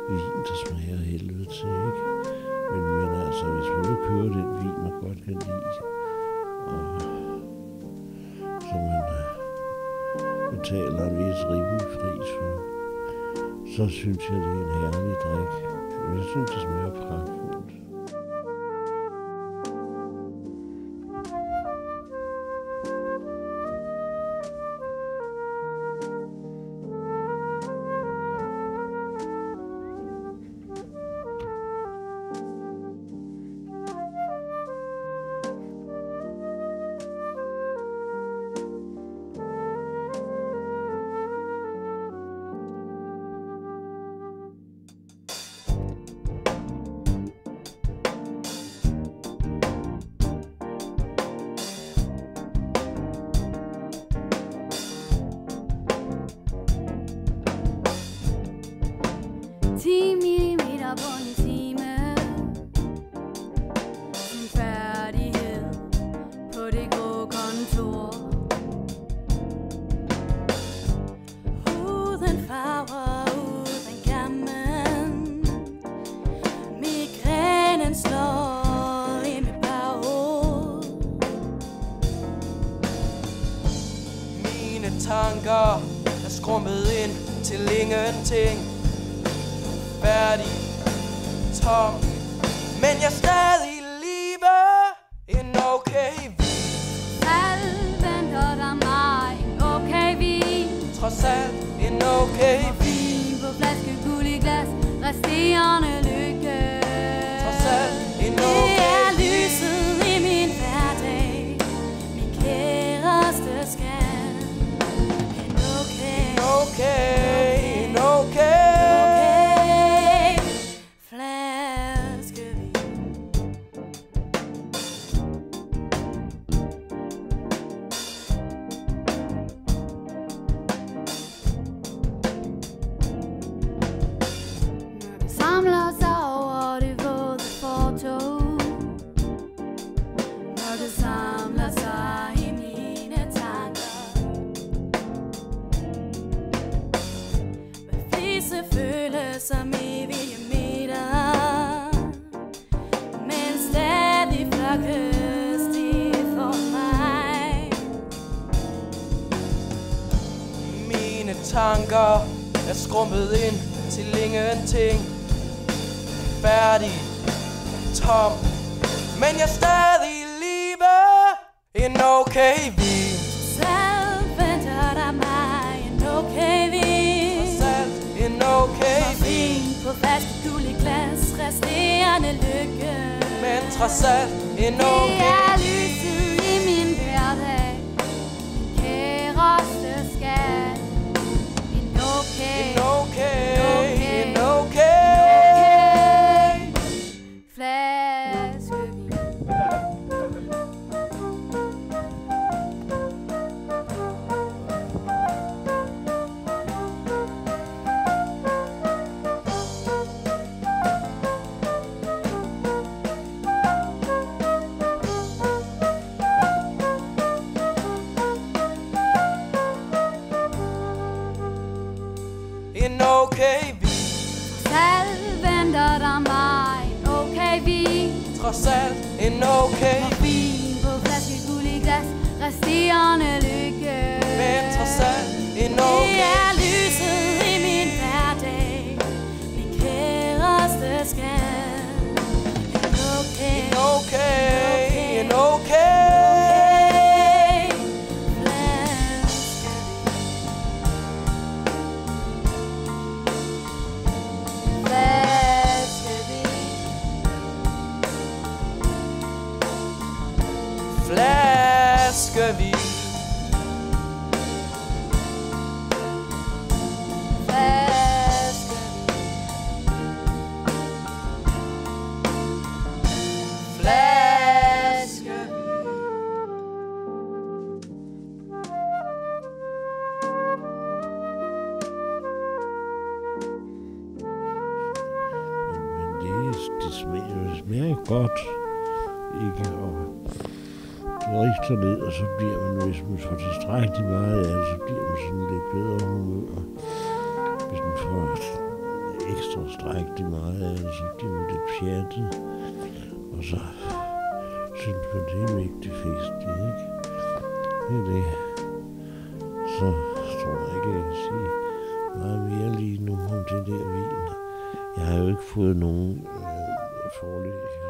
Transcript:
vin, der smager af helvede til, ikke? Men altså, hvis man nu køber den vin, man godt kan lide, og så man betaler en vis rimelig pris for, så synes jeg, det er en herlig drik. Jeg synes, det smager pragtfuldt. Tanker er skrummet ind til ingenting. Færdig, tom, men jeg er stadig i live. En okay vin. Alt venter der mig. En okay vin. Trods alt en okay vin. På flaske, guld i glas, resterende lykke. Trods alt en okay det er lyset i min hverdag. Min kæreste skal. Okay, flaskevin. Når det samler sig over det våde fortov, når det samler sig i mine tanker, føles som evige meter, men stadig flokkes de for mig. Mine tanker er skrumpet ind til ingenting. Færdig, tom, men jeg er stadig i live. En okay vin. Selv venter der mig en okay vin. En okay vin. På flaske, guld i glas, resterende lykke. Men trods alt en okay. Det er lyset i min hverdag. Min kæreste skal. En okay. En okay. En okay. Flaskevin. En okay vin. Selv venter der mig en okay vin. Trods alt en okay vin. På flaske, guld i glas, resterende lykke. Men trods alt en okay. Det er lyset i min hverdag. Min kæreste skal. En okay. En okay. En okay. Flaskevin. Det smager godt, ikke? Og det rister ned, og så bliver man, hvis man får tilstrækkeligt meget af det, så bliver man sådan lidt bedre humør. Hvis man får ekstra strækte meget af det, så bliver man lidt pjattet. Og så synes man, det er vigtigt festligt, ikke? Det er det. Så tror jeg ikke, jeg kan sige meget mere lige nu om det der vin. Jeg har jo ikke fået nogen forlæg.